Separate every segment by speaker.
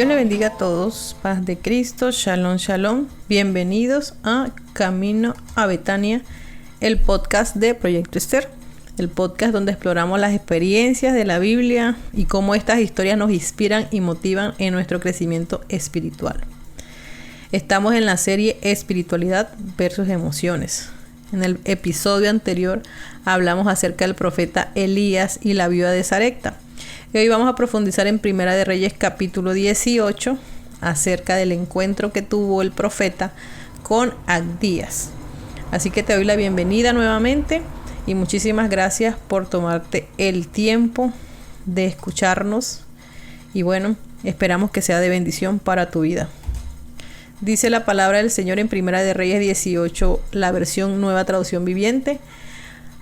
Speaker 1: Dios le bendiga a todos. Paz de Cristo. Shalom, shalom. Bienvenidos a Camino a Betania, el podcast de Proyecto Esther. El podcast donde exploramos las experiencias de la Biblia y cómo estas historias nos inspiran y motivan en nuestro crecimiento espiritual. Estamos en la serie Espiritualidad versus Emociones. En el episodio anterior hablamos acerca del profeta Elías y la viuda de Sarepta. Y hoy vamos a profundizar en Primera de Reyes capítulo 18 acerca del encuentro que tuvo el profeta con Abdías. Así que te doy la bienvenida nuevamente y muchísimas gracias por tomarte el tiempo de escucharnos. Y bueno, esperamos que sea de bendición para tu vida. Dice la palabra del Señor en Primera de Reyes 18, la versión Nueva Traducción Viviente.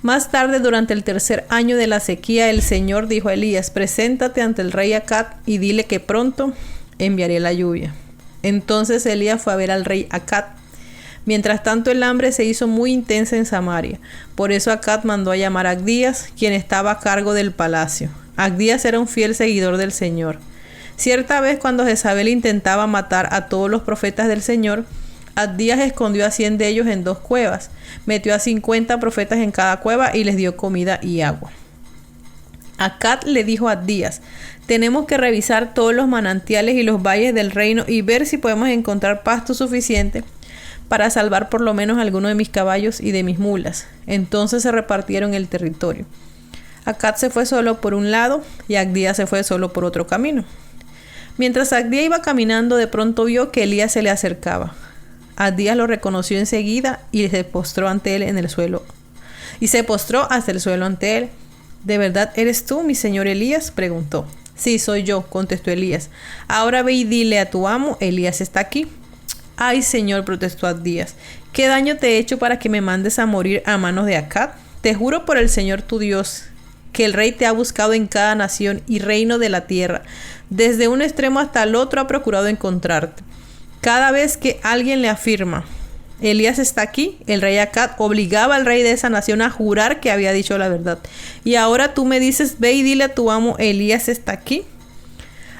Speaker 1: Más tarde, durante el tercer año de la sequía, el Señor dijo a Elías: preséntate ante el rey Acab y dile que pronto enviaré la lluvia. Entonces Elías fue a ver al rey Acab. Mientras tanto, el hambre se hizo muy intensa en Samaria. Por eso Acab mandó a llamar a Abdías, quien estaba a cargo del palacio. Abdías era un fiel seguidor del Señor. Cierta vez, cuando Jezabel intentaba matar a todos los profetas del Señor, Abdías escondió a 100 de ellos en 2 cuevas, metió a 50 profetas en cada cueva y les dio comida y agua. Acab le dijo a Abdías: tenemos que revisar todos los manantiales y los valles del reino y ver si podemos encontrar pasto suficiente para salvar por lo menos algunos de mis caballos y de mis mulas. Entonces se repartieron el territorio. Acab se fue solo por un lado y Abdías se fue solo por otro camino. Mientras Abdías iba caminando, de pronto vio que Elías se le acercaba. Abdías lo reconoció enseguida y se postró ante él en el suelo. Y se postró hasta el suelo ante él. ¿De verdad eres tú, mi señor Elías?, preguntó. Sí, soy yo, contestó Elías. Ahora ve y dile a tu amo: Elías está aquí. Ay, señor, protestó Abdías, ¿qué daño te he hecho para que me mandes a morir a manos de Acab? Te juro por el Señor tu Dios que el rey te ha buscado en cada nación y reino de la tierra. Desde un extremo hasta el otro ha procurado encontrarte. Cada vez que alguien le afirma: Elías está aquí, el rey Acab obligaba al rey de esa nación a jurar que había dicho la verdad. Y ahora tú me dices: ve y dile a tu amo: Elías está aquí.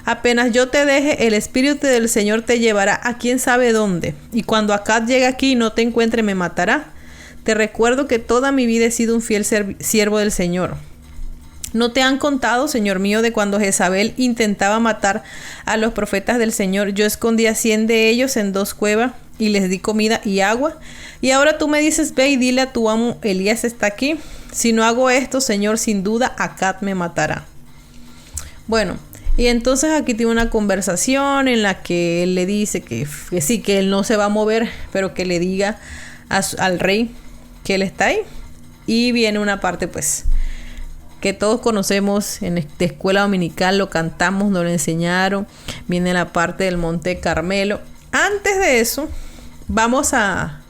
Speaker 1: Apenas yo te deje, el espíritu del Señor te llevará a quién sabe dónde. Y cuando Acab llegue aquí y no te encuentre, me matará. Te recuerdo que toda mi vida he sido un fiel siervo del Señor. ¿No te han contado, Señor mío, de cuando Jezabel intentaba matar a los profetas del Señor? Yo escondí a 100 de ellos en 2 cuevas y les di comida y agua. Y ahora tú me dices: ve y dile a tu amo: Elías está aquí. Si no hago esto, Señor, sin duda Acab me matará. Bueno, y entonces aquí tiene una conversación en la que él le dice que sí, que él no se va a mover, pero que le diga al rey que él está ahí. Y viene una parte pues que todos conocemos de escuela dominical, lo cantamos, nos lo enseñaron. Viene la parte del Monte Carmelo. Antes de eso, vamos a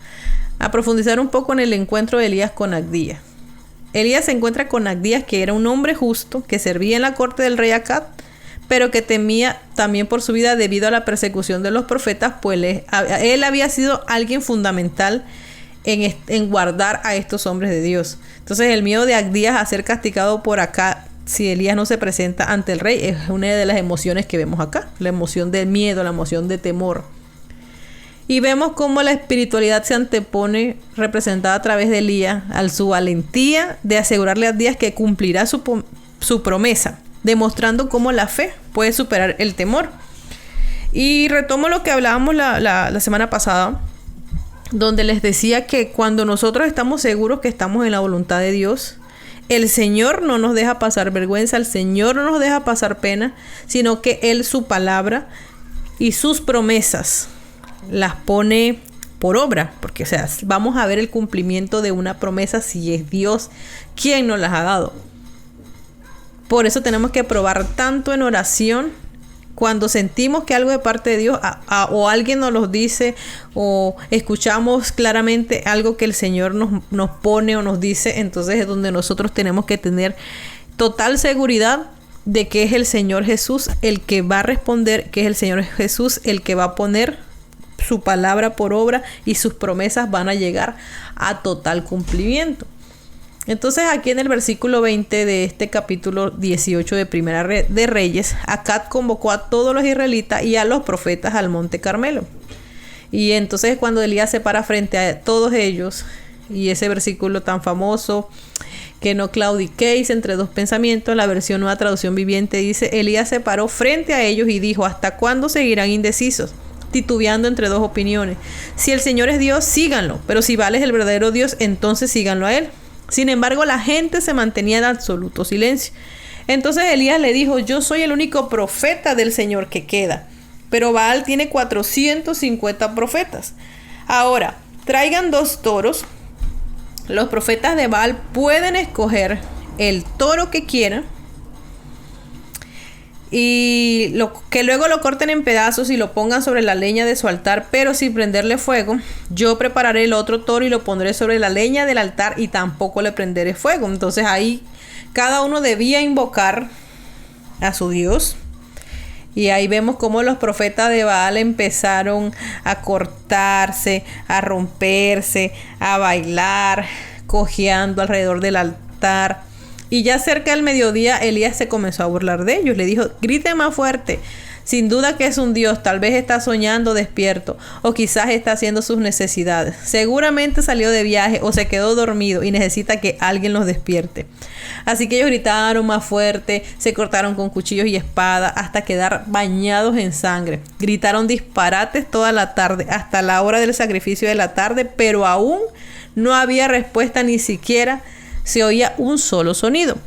Speaker 1: profundizar un poco en el encuentro de Elías con Abdías. Elías se encuentra con Abdías, que era un hombre justo, que servía en la corte del rey Acab, pero que temía también por su vida debido a la persecución de los profetas, pues él había sido alguien fundamental en guardar a estos hombres de Dios. Entonces el miedo de Abdías a ser castigado por Acab si Elías no se presenta ante el rey es una de las emociones que vemos acá, la emoción del miedo, la emoción de temor. Y vemos cómo la espiritualidad se antepone, representada a través de Elías, a su valentía de asegurarle a Abdías que cumplirá su promesa, demostrando cómo la fe puede superar el temor. Y retomo lo que hablábamos la semana pasada, donde les decía que cuando nosotros estamos seguros que estamos en la voluntad de Dios, el Señor no nos deja pasar vergüenza, el Señor no nos deja pasar pena, sino que Él, su palabra y sus promesas las pone por obra, porque o sea, vamos a ver el cumplimiento de una promesa si es Dios quien nos las ha dado. Por eso tenemos que probar tanto en oración. Cuando sentimos que algo de parte de Dios o alguien nos lo dice o escuchamos claramente algo que el Señor nos pone o nos dice, entonces es donde nosotros tenemos que tener total seguridad de que es el Señor Jesús el que va a responder, que es el Señor Jesús el que va a poner su palabra por obra y sus promesas van a llegar a total cumplimiento. Entonces aquí en el versículo 20 de este capítulo 18 de Primera de Reyes, Acab convocó a todos los israelitas y a los profetas al monte Carmelo. Y entonces cuando Elías se para frente a todos ellos, y ese versículo tan famoso, que no claudiquéis entre dos pensamientos, la versión Nueva Traducción Viviente dice: Elías se paró frente a ellos y dijo: ¿hasta cuándo seguirán indecisos, titubeando entre dos opiniones? Si el Señor es Dios, síganlo, pero si Baal es el verdadero Dios, entonces síganlo a él. Sin embargo, la gente se mantenía en absoluto silencio. Entonces Elías le dijo: yo soy el único profeta del Señor que queda, pero Baal tiene 450 profetas. Ahora, traigan 2 toros. Los profetas de Baal pueden escoger el toro que quieran y que luego lo corten en pedazos y lo pongan sobre la leña de su altar, pero sin prenderle fuego. Yo prepararé el otro toro y lo pondré sobre la leña del altar y tampoco le prenderé fuego. Entonces ahí cada uno debía invocar a su Dios. Y ahí vemos cómo los profetas de Baal empezaron a cortarse, a romperse, a bailar, cojeando alrededor del altar. Y ya cerca del mediodía, Elías se comenzó a burlar de ellos. Le dijo: griten más fuerte. Sin duda que es un Dios. Tal vez está soñando despierto. O quizás está haciendo sus necesidades. Seguramente salió de viaje o se quedó dormido y necesita que alguien los despierte. Así que ellos gritaron más fuerte. Se cortaron con cuchillos y espadas hasta quedar bañados en sangre. Gritaron disparates toda la tarde, hasta la hora del sacrificio de la tarde. Pero aún no había respuesta, ni siquiera se oía un solo sonido.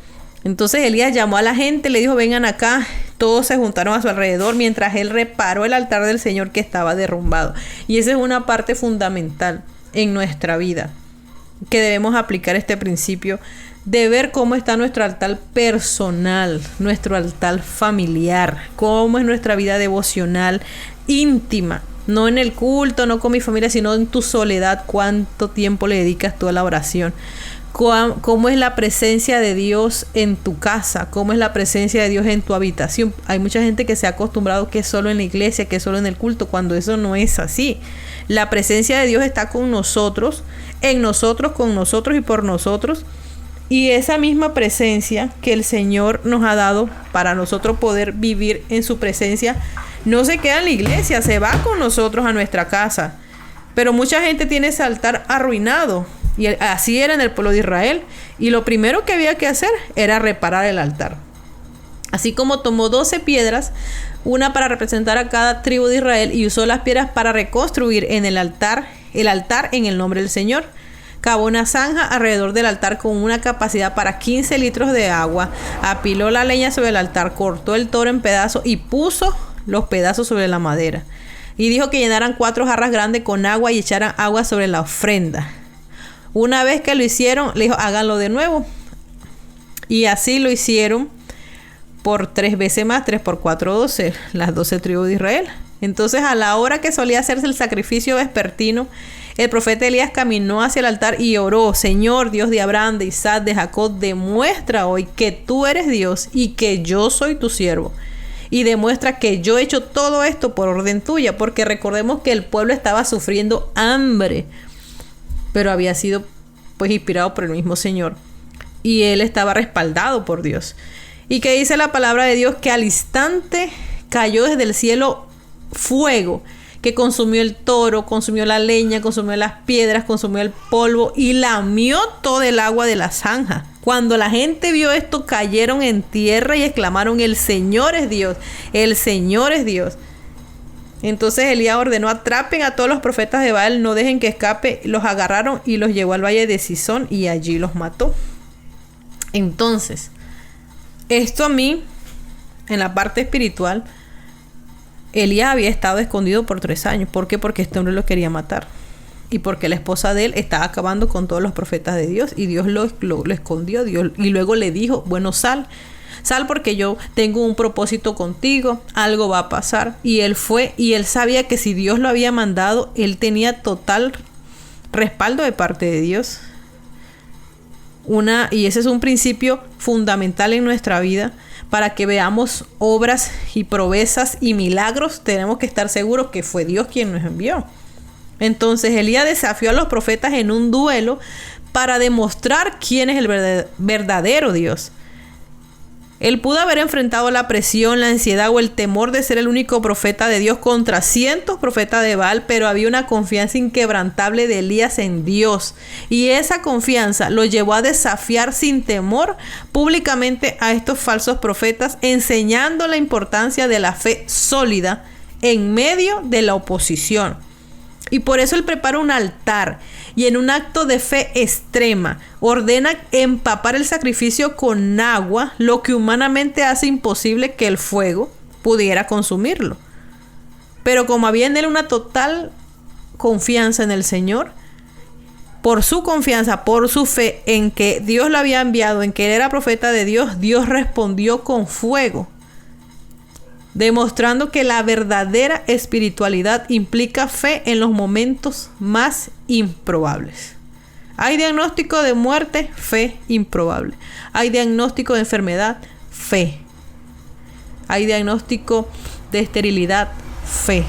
Speaker 1: Entonces Elías llamó a la gente, le dijo: vengan acá. Todos se juntaron a su alrededor mientras él reparó el altar del Señor que estaba derrumbado. Y esa es una parte fundamental en nuestra vida, que debemos aplicar este principio de ver cómo está nuestro altar personal, nuestro altar familiar, cómo es nuestra vida devocional íntima. No en el culto, no con mi familia, sino en tu soledad. ¿Cuánto tiempo le dedicas tú a la oración? ¿Cómo es la presencia de Dios en tu casa? ¿Cómo es la presencia de Dios en tu habitación? Hay mucha gente que se ha acostumbrado que es solo en la iglesia, que es solo en el culto, cuando eso no es así. La presencia de Dios está con nosotros, en nosotros, con nosotros y por nosotros. Y esa misma presencia que el Señor nos ha dado para nosotros poder vivir en su presencia, no se queda en la iglesia, se va con nosotros a nuestra casa. Pero mucha gente tiene ese altar arruinado. Y así era en el pueblo de Israel. Y lo primero que había que hacer era reparar el altar. Así como tomó 12 piedras, una para representar a cada tribu de Israel, y usó las piedras para reconstruir en el altar en el nombre del Señor. Cavó una zanja alrededor del altar con una capacidad para 15 litros de agua. Apiló la leña sobre el altar, cortó el toro en pedazos y puso los pedazos sobre la madera. Y dijo que llenaran 4 jarras grandes con agua y echaran agua sobre la ofrenda. Una vez que lo hicieron, le dijo: háganlo de nuevo. Y así lo hicieron por 3 veces más, 3 por 4, 12, las 12 tribus de Israel. Entonces, a la hora que solía hacerse el sacrificio vespertino, el profeta Elías caminó hacia el altar y oró: Señor, Dios de Abraham, de Isaac, de Jacob, demuestra hoy que tú eres Dios y que yo soy tu siervo. Y demuestra que yo he hecho todo esto por orden tuya, porque recordemos que el pueblo estaba sufriendo hambre, pero había sido pues inspirado por el mismo Señor. Y él estaba respaldado por Dios. Y que dice la palabra de Dios que al instante cayó desde el cielo fuego, que consumió el toro, consumió la leña, consumió las piedras, consumió el polvo y lamió todo el agua de la zanja. Cuando la gente vio esto, cayeron en tierra y exclamaron: el Señor es Dios, el Señor es Dios. Entonces Elías ordenó: atrapen a todos los profetas de Baal, no dejen que escape. Los agarraron y los llevó al valle de Sison y allí los mató. Entonces, esto a mí, en la parte espiritual, Elías había estado escondido por 3 años. ¿Por qué? Porque este hombre lo quería matar. Y porque la esposa de él estaba acabando con todos los profetas de Dios. Y Dios lo escondió. Y luego le dijo: bueno, sal porque yo tengo un propósito contigo, algo va a pasar. Y él fue, y él sabía que si Dios lo había mandado, él tenía total respaldo de parte de Dios. Y ese es un principio fundamental en nuestra vida. Para que veamos obras y proezas y milagros, tenemos que estar seguros que fue Dios quien nos envió. Entonces Elías desafió a los profetas en un duelo para demostrar quién es el verdadero Dios. Él pudo haber enfrentado la presión, la ansiedad o el temor de ser el único profeta de Dios contra cientos profetas de Baal, pero había una confianza inquebrantable de Elías en Dios. Y esa confianza lo llevó a desafiar sin temor públicamente a estos falsos profetas, enseñando la importancia de la fe sólida en medio de la oposición. Y por eso él prepara un altar y en un acto de fe extrema ordena empapar el sacrificio con agua, lo que humanamente hace imposible que el fuego pudiera consumirlo. Pero como había en él una total confianza en el Señor, por su confianza, por su fe en que Dios lo había enviado, en que él era profeta de Dios, Dios respondió con fuego, demostrando que la verdadera espiritualidad implica fe en los momentos más improbables. Hay diagnóstico de muerte, fe improbable. Hay diagnóstico de enfermedad, fe. Hay diagnóstico de esterilidad, fe.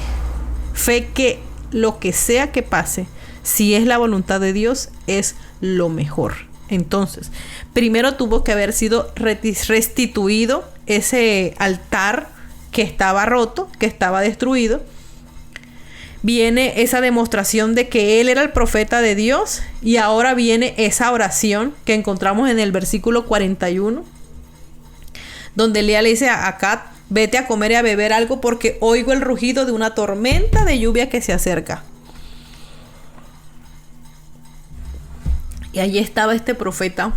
Speaker 1: Fe que lo que sea que pase, si es la voluntad de Dios, es lo mejor. Entonces, primero tuvo que haber sido restituido ese altar que estaba roto, que estaba destruido. Viene esa demostración de que él era el profeta de Dios, y ahora viene esa oración que encontramos en el versículo 41, donde Elías le dice a Acab: vete a comer y a beber algo, porque oigo el rugido de una tormenta de lluvia que se acerca. Y allí estaba este profeta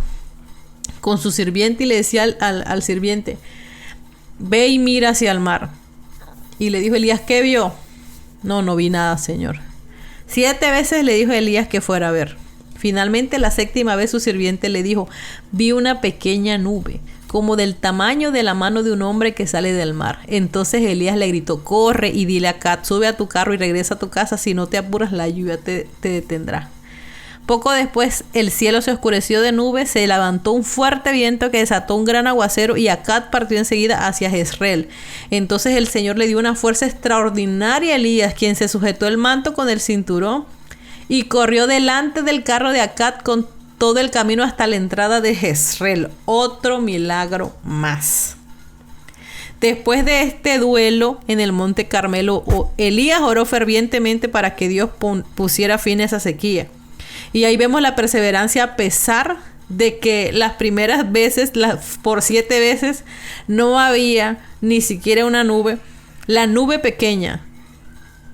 Speaker 1: con su sirviente y le decía al sirviente: ve y mira hacia el mar. Y le dijo Elías: ¿qué vio? No vi nada, Señor. 7 veces le dijo Elías que fuera a ver. Finalmente, la 7ª vez su sirviente le dijo: vi una pequeña nube, como del tamaño de la mano de un hombre que sale del mar. Entonces Elías le gritó: corre y dile a Acab, sube a tu carro y regresa a tu casa, si no te apuras la lluvia te detendrá. Poco después el cielo se oscureció de nubes, se levantó un fuerte viento que desató un gran aguacero y Acab partió enseguida hacia Jezreel. Entonces el Señor le dio una fuerza extraordinaria a Elías, quien se sujetó el manto con el cinturón y corrió delante del carro de Acab con todo el camino hasta la entrada de Jezreel. Otro milagro más. Después de este duelo en el monte Carmelo, Elías oró fervientemente para que Dios pusiera fin a esa sequía. Y ahí vemos la perseverancia, a pesar de que las primeras veces, por 7 veces, no había ni siquiera una nube. La nube pequeña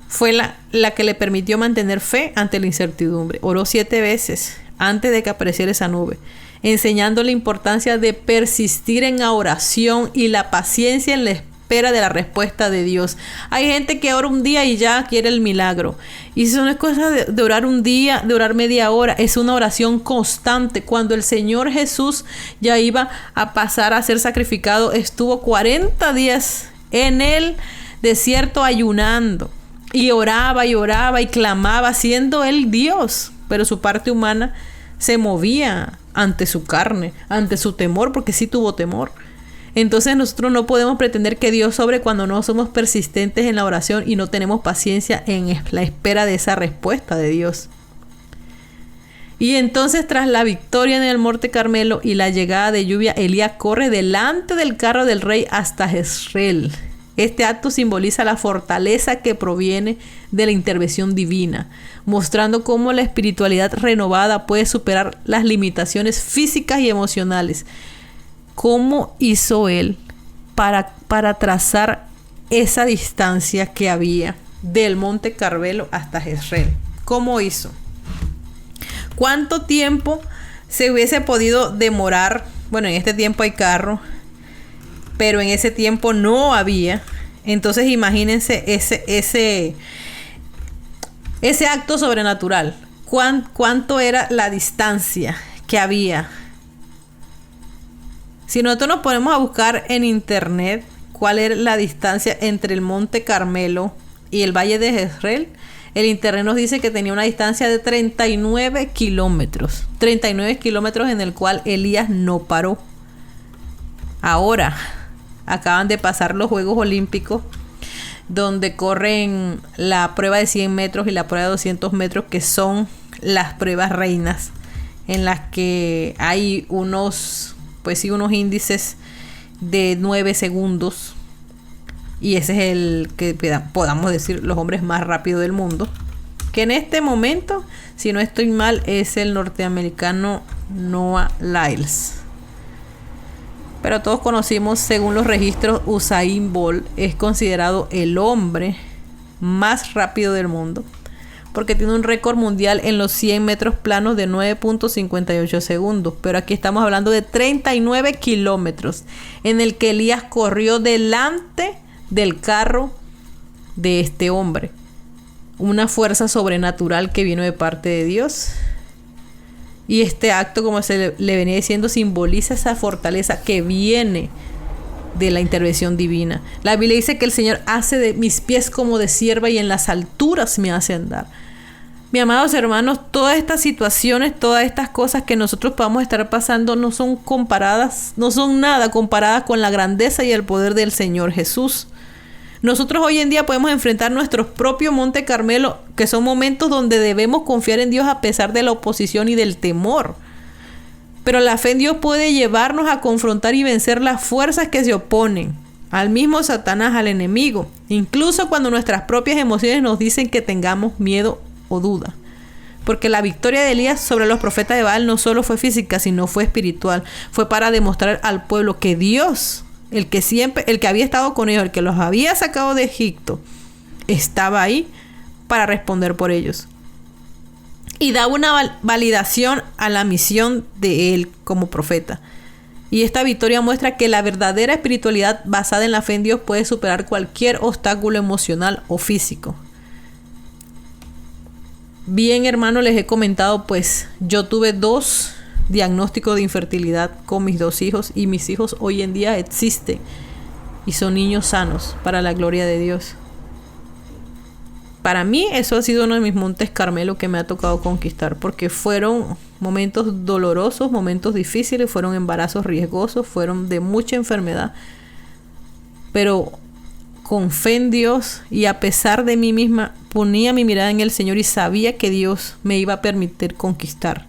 Speaker 1: fue la que le permitió mantener fe ante la incertidumbre. Oró 7 veces antes de que apareciera esa nube, enseñando la importancia de persistir en la oración y la paciencia en la espera de la respuesta de Dios. Hay gente que ora un día y ya quiere el milagro. Y eso no es cosa de orar un día, de orar media hora. Es una oración constante. Cuando el Señor Jesús ya iba a pasar a ser sacrificado, estuvo 40 días en el desierto ayunando. Y oraba y clamaba, siendo él Dios. Pero su parte humana se movía ante su carne, ante su temor, porque sí tuvo temor. Entonces nosotros no podemos pretender que Dios sobre cuando no somos persistentes en la oración y no tenemos paciencia en la espera de esa respuesta de Dios. Y entonces, tras la victoria en el monte Carmelo y la llegada de lluvia, Elías corre delante del carro del rey hasta Jezreel. Este acto simboliza la fortaleza que proviene de la intervención divina, mostrando cómo la espiritualidad renovada puede superar las limitaciones físicas y emocionales. ¿Cómo hizo él para trazar esa distancia que había del monte Carmelo hasta Jezreel? ¿Cómo hizo? ¿Cuánto tiempo se hubiese podido demorar? Bueno, en este tiempo hay carro, pero en ese tiempo no había. Entonces imagínense ese acto sobrenatural. ¿Cuánto era la distancia que había? Si nosotros nos ponemos a buscar en internet cuál era la distancia entre el monte Carmelo y el valle de Jezreel, el internet nos dice que tenía una distancia de 39 kilómetros. 39 kilómetros en el cual Elías no paró. Ahora, acaban de pasar los Juegos Olímpicos donde corren la prueba de 100 metros y la prueba de 200 metros, que son las pruebas reinas, en las que hay unos índices de 9 segundos. Y ese es el que podamos decir los hombres más rápidos del mundo. Que en este momento, si no estoy mal, es el norteamericano Noah Lyles. Pero todos conocimos, según los registros, Usain Bolt es considerado el hombre más rápido del mundo, porque tiene un récord mundial en los 100 metros planos de 9.58 segundos. Pero aquí estamos hablando de 39 kilómetros, en el que Elías corrió delante del carro de este hombre. Una fuerza sobrenatural que vino de parte de Dios. Y este acto, como se le venía diciendo, simboliza esa fortaleza que viene de la intervención divina. La Biblia dice que el Señor hace de mis pies como de sierva y en las alturas me hace andar. Mis amados hermanos, todas estas situaciones, todas estas cosas que nosotros podamos estar pasando no son nada comparadas con la grandeza y el poder del Señor Jesús. Nosotros hoy en día podemos enfrentar nuestro propio Monte Carmelo, que son momentos donde debemos confiar en Dios a pesar de la oposición y del temor. Pero la fe en Dios puede llevarnos a confrontar y vencer las fuerzas que se oponen al mismo Satanás, al enemigo, incluso cuando nuestras propias emociones nos dicen que tengamos miedo o duda. Porque la victoria de Elías sobre los profetas de Baal no solo fue física, sino fue espiritual. Fue para demostrar al pueblo que Dios, el que había estado con ellos, el que los había sacado de Egipto, estaba ahí para responder por ellos. Y da una validación a la misión de él como profeta. Y esta victoria muestra que la verdadera espiritualidad basada en la fe en Dios puede superar cualquier obstáculo emocional o físico. Bien, hermano, les he comentado, pues yo tuve 2 diagnóstico de infertilidad con mis 2 hijos, y mis hijos hoy en día existen y son niños sanos para la gloria de Dios. Para mí eso ha sido uno de mis montes Carmelo que me ha tocado conquistar, porque fueron momentos dolorosos, momentos difíciles, fueron embarazos riesgosos, fueron de mucha enfermedad, pero con fe en Dios y a pesar de mí misma ponía mi mirada en el Señor y sabía que Dios me iba a permitir conquistar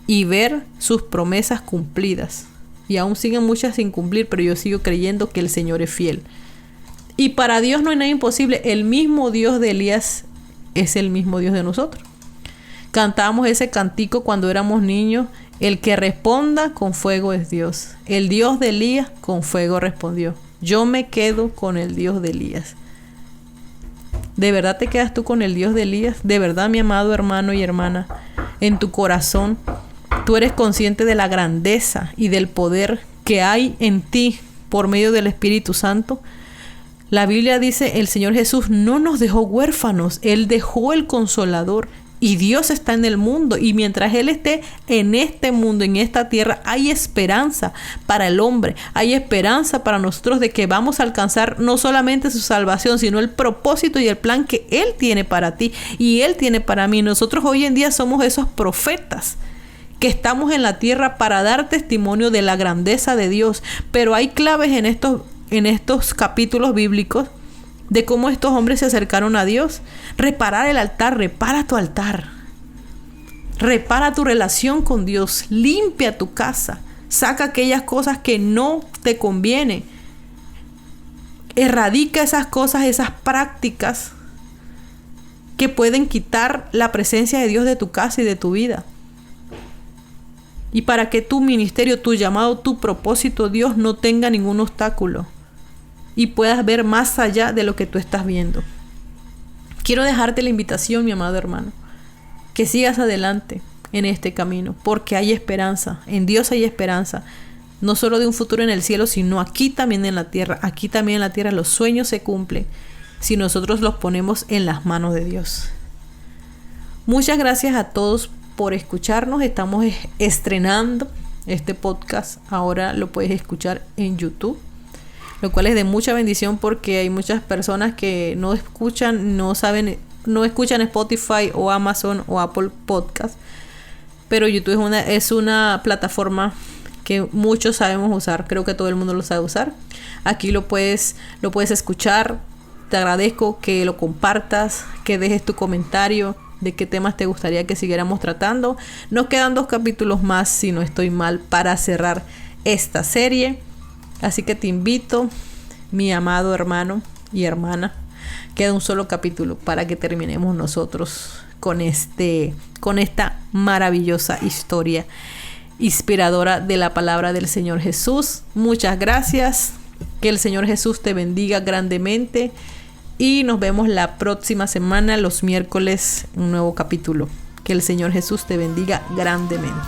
Speaker 1: y ver sus promesas cumplidas. Y aún siguen muchas sin cumplir, pero yo sigo creyendo que el Señor es fiel. Y para Dios no hay nada imposible. El mismo Dios de Elías es el mismo Dios de nosotros. Cantábamos ese cantico cuando éramos niños: el que responda con fuego es Dios. El Dios de Elías con fuego respondió. Yo me quedo con el Dios de Elías. ¿De verdad te quedas tú con el Dios de Elías? ¿De verdad, mi amado hermano y hermana, en tu corazón tú eres consciente de la grandeza y del poder que hay en ti por medio del Espíritu Santo? La Biblia dice, el Señor Jesús no nos dejó huérfanos, Él dejó el Consolador. Y Dios está en el mundo, y mientras Él esté en este mundo, en esta tierra, hay esperanza para el hombre, hay esperanza para nosotros de que vamos a alcanzar no solamente su salvación, sino el propósito y el plan que Él tiene para ti y Él tiene para mí. Nosotros hoy en día somos esos profetas que estamos en la tierra para dar testimonio de la grandeza de Dios, pero hay claves en estos capítulos bíblicos de cómo estos hombres se acercaron a Dios. Reparar el altar, repara tu altar. Repara tu relación con Dios. Limpia tu casa. Saca aquellas cosas que no te convienen. Erradica esas cosas, esas prácticas que pueden quitar la presencia de Dios de tu casa y de tu vida. Y para que tu ministerio, tu llamado, tu propósito, Dios, no tenga ningún obstáculo y puedas ver más allá de lo que tú estás viendo. Quiero dejarte la invitación, mi amado hermano, que sigas adelante en este camino, porque hay esperanza. En Dios hay esperanza, no solo de un futuro en el cielo, sino aquí también en la tierra. Aquí también en la tierra los sueños se cumplen si nosotros los ponemos en las manos de Dios. Muchas gracias a todos por escucharnos. Estamos estrenando este podcast. Ahora lo puedes escuchar en YouTube, lo cual es de mucha bendición, porque hay muchas personas que no escuchan Spotify o Amazon o Apple Podcast, pero YouTube es una plataforma que muchos sabemos usar. Creo que todo el mundo lo sabe usar. Aquí lo puedes escuchar Te agradezco que lo compartas, que dejes tu comentario de qué temas te gustaría que siguiéramos tratando. Nos quedan 2 capítulos más, si no estoy mal, para cerrar esta serie. Así que te invito, mi amado hermano y hermana, queda un solo capítulo para que terminemos nosotros con esta maravillosa historia inspiradora de la palabra del Señor Jesús. Muchas gracias. Que el Señor Jesús te bendiga grandemente. Y nos vemos la próxima semana, los miércoles, un nuevo capítulo. Que el Señor Jesús te bendiga grandemente.